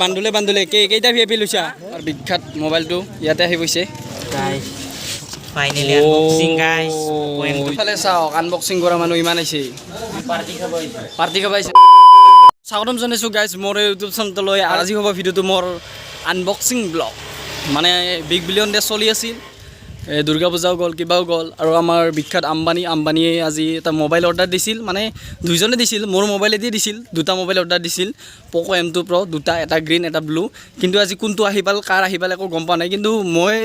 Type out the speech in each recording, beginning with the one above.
বান্দুলে কেইটা ভিআইপি লৈছা আৰু বিখ্যাত মোবাইলটো ইয়াতে আহি গৈছে guys finally unboxing guys ইফালে চাওক আনবক্সিং কৰা মানুহ ইমান আহিছে পাৰ্টি খাব আহিছে স্বাগতম জনাইছোঁ গাইজ মোৰ ইউটিউব চেনেললৈ আজি হ'ব ভিডিঅ'টো মোৰ আনবক্সিং ব্লগ মানে বিগ বিলিয়ন ডে চলি আছিল দুৰ্গা পূজাও গ'ল কিবাও গ'ল আৰু আমাৰ বিখ্যাত আম্বানীয়ে আজি এটা মোবাইল অৰ্ডাৰ দিছিল মানে দুইজনে দিছিল মোৰ মোবাইলেদি দিছিল দুটা মোবাইল অৰ্ডাৰ দিছিল প'ক' M2 Pro দুটা এটা গ্ৰীণ এটা ব্লু কিন্তু আজি কোনটো আহি পাল কাৰ আহি পাল একো গম পোৱা নাই কিন্তু মই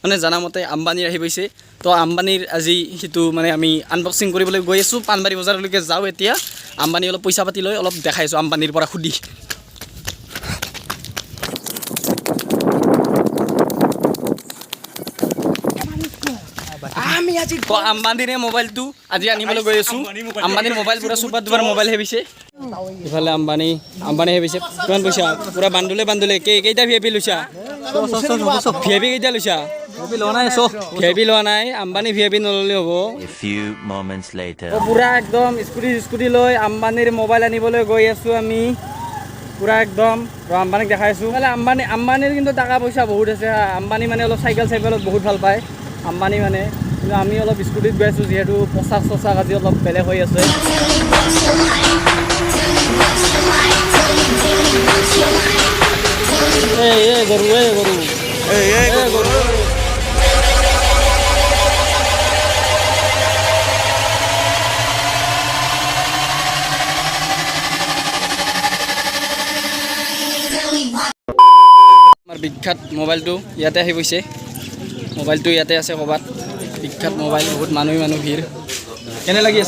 মানে জানামতে আম্বানীৰ আহি গৈছে তো আম্বানীৰ আজি সেইটো মানে আমি আনবক্সিং কৰিবলৈ গৈ আছোঁ পাণবাৰী বজাৰলৈকে যাওঁ এতিয়া আম্বানী অলপ পইচা পাতি লৈ অলপ দেখাইছোঁ আম্বানীৰ পৰা সুধি আমি আজি আম্বানীৰ মোবাইলটো আজি আনিবলৈ গৈ আছোঁ আম্বানীৰ মোবাইল পুৰা চুপাৰ ডুপাৰ মোবাইল হেবিছে ইফালে আম্বানী হেবিছে কিমান পইচা পুৰা বান্দুলে কেইটা ভিআইপি লৈছা ভিআইপি কেইটা লৈছা ভিআইপি লোৱা নাই আম্বানী ভিআইপি নল'লে হ'ব পুৰা একদম স্কুটি লৈ আম্বানীৰ মোবাইল আনিবলৈ গৈ আছোঁ আমি পুৰা একদম আম্বানীক দেখাইছোঁ আম্বানীৰ কিন্তু টকা পইচা বহুত আছে আম্বানী মানে অলপ চাইকেলত বহুত ভাল পায় আম্বানী মানে কিন্তু আমি অলপ স্কুটিত গৈ আছোঁ যিহেতু পোচাক আজি অলপ বেলেগ হৈ আছে গৰু আমাৰ বিখ্যাত মোবাইলটো ইয়াতে আহি গৈছে মোবাইলটো ইয়াতে আছে ক'ৰবাত বিখ্যাত মোবাইল বহুত মানুহ ভিৰ কেনে লাগি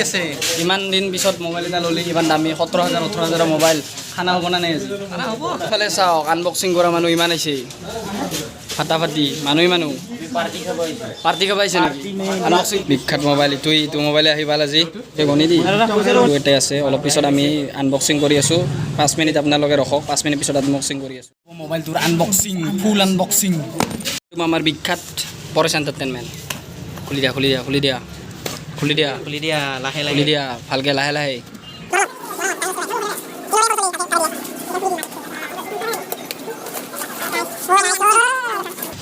আছে ইমান দিন পিছত মোবাইল এটা ল'লি ইমান দামী 17,000-18,000 মোবাইল খানা হ'ব না নাই হ'ব ইফালে চাওক আনবক্সিং কৰা মানুহ ইমান আহিছে ফাটাফাটি মানুহ পাৰ্টি খাব আহিছে নেকি আনবক্সিং বিখ্যাত মোবাইল এইটো মোবাইলে আহি ভাল আজি গণি দি ইয়াতে আছে অলপ পিছত আমি আনবক্সিং কৰি আছোঁ 5 মিনিট আপোনালোকে ৰখক 5 মিনিট পিছত আনবক্সিং কৰি আছোঁ মোবাইলটোৰ আনবক্সিং ফুল আনবক্সিং আমাৰ বিখ্যাত পৰেশ এণ্টাৰটেইনমেণ্ট খুলি দিয়া লাহে ভালকৈ লাহে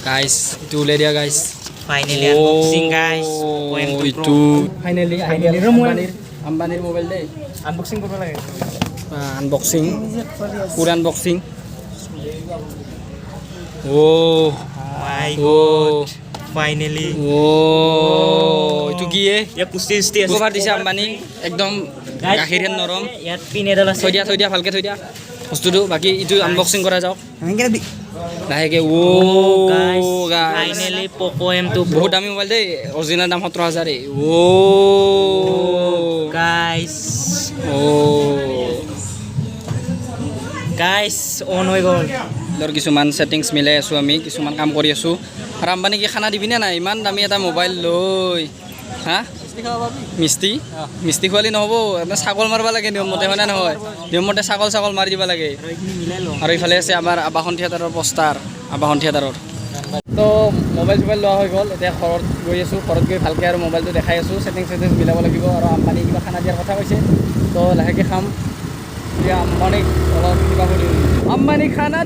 গাইছ এইটো উলিয়াই দিয়া গাইছ finally unboxing guys এইটো ফাইনেলি আম্বানীৰ মোবাইল দেই আনবক্সিং কৰিব লাগে পুৰা আনবক্সিং my god finally এইটো কি ইয়া পুষ্টি কভাৰ দিছে আম্বানী একদম গাখীৰ হেন নৰম ইয়াত পিন এডাল আছে থৈ দিয়া ভালকৈ থৈ দিয়া বস্তুটো বাকী এইটো আনবক্সিং কৰা যাওক লাহেকৈ guys finally POCO M2 Pro বহুত দামী মোবাইল দেই অৰিজিনেল দাম 17,000 guys on হৈ গ'ল কিছুমান ছেটিংছ মিলাই আছোঁ আমি কিছুমান কাম কৰি আছোঁ আৰু আম্বানী কি খানা দিবিনে নাই ইমান দামী এটা মোবাইল লৈ হা মিষ্টি খোৱালি নহ'ব ছাগল মাৰিব লাগে নিয়মমতে হয়নে নহয় নিয়মমতে ছাগল মাৰি দিব লাগে আৰু ইফালে আছে আমাৰ আৱাসন থিয়েটাৰৰ পষ্টাৰ আৱাসন থিয়েটাৰৰ তো মোবাইল লোৱা হৈ গ'ল এতিয়া ঘৰত গৈ আছোঁ ঘৰত গৈ ভালকৈ আৰু মোবাইলটো দেখাই আছোঁ ছেটিংছ মিলাব লাগিব আৰু আম্বানী কিবা খানা দিয়াৰ কথা কৈছে তো লাহেকৈ খাম এতিয়া আম্বানীক অলপ কিবা কৰি আম্বানী খানা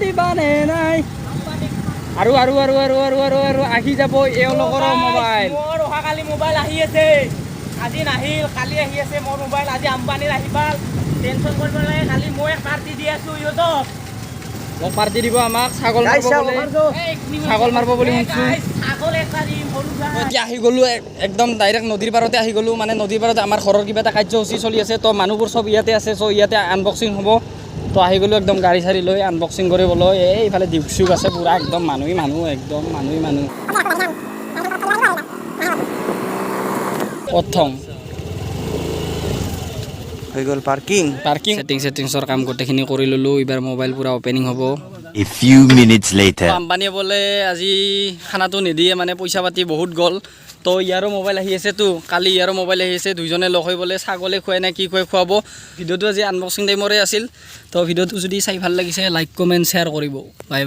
দিবানে নাই আৰু আহি যাব এওঁলোকৰ মোবাইল মোৰ অহাকালি মোবাইল আহি আছে আজি নাহিল কালি আহি আছে মোৰ মোবাইল আজি আম্বানীৰ আহি পাল টেনশ্যন কৰিব নালাগে কালি মই পাৰ্টি দি আছোঁ ইহঁতক মোক পাৰ্টি দিব আমাক ছাগল মাৰিব বুলি শুনিছোঁ এতিয়া আহি গ'লোঁ একদম ডাইৰেক্ট নদীৰ পাৰতে আহি গ'লোঁ মানে নদীৰ পাৰতে আমাৰ ঘৰৰ কিবা এটা কাৰ্যসূচী চলি আছে তো মানুহবোৰ চব ইয়াতে আছে চ' ইয়াতে আনবক্সিং হ'ব তো আহি গ'লোঁ একদম গাড়ী চাড়ী লৈ আনবক্সিং কৰিবলৈ এইফালে ডিউক আছে পুৰা একদম মানুহ একদম মানুহ প্ৰথম হৈ গ'ল পাৰ্কিং ছেটিংছৰ কাম গোটেইখিনি কৰি ল'লোঁ এইবাৰ মোবাইল পুৰা অপেনিং হ'ব A few minutes later আম্বানীয়ে বোলে আজি খানাটো নিদিয়ে মানে পইচা পাতি বহুত গ'ল তো ইয়াৰো মোবাইল আহি আছেতো কালি ইয়াৰো মোবাইল আহি আছে দুইজনে লগ হৈ বোলে ছাগলে খুৱাই নে কি খুৱাব ভিডিঅ'টো আজি আনবক্সিং টাইমৰে আছিল তো ভিডিঅ'টো যদি চাই ভাল লাগিছে লাইক কমেণ্ট শ্বেয়াৰ কৰিব বাই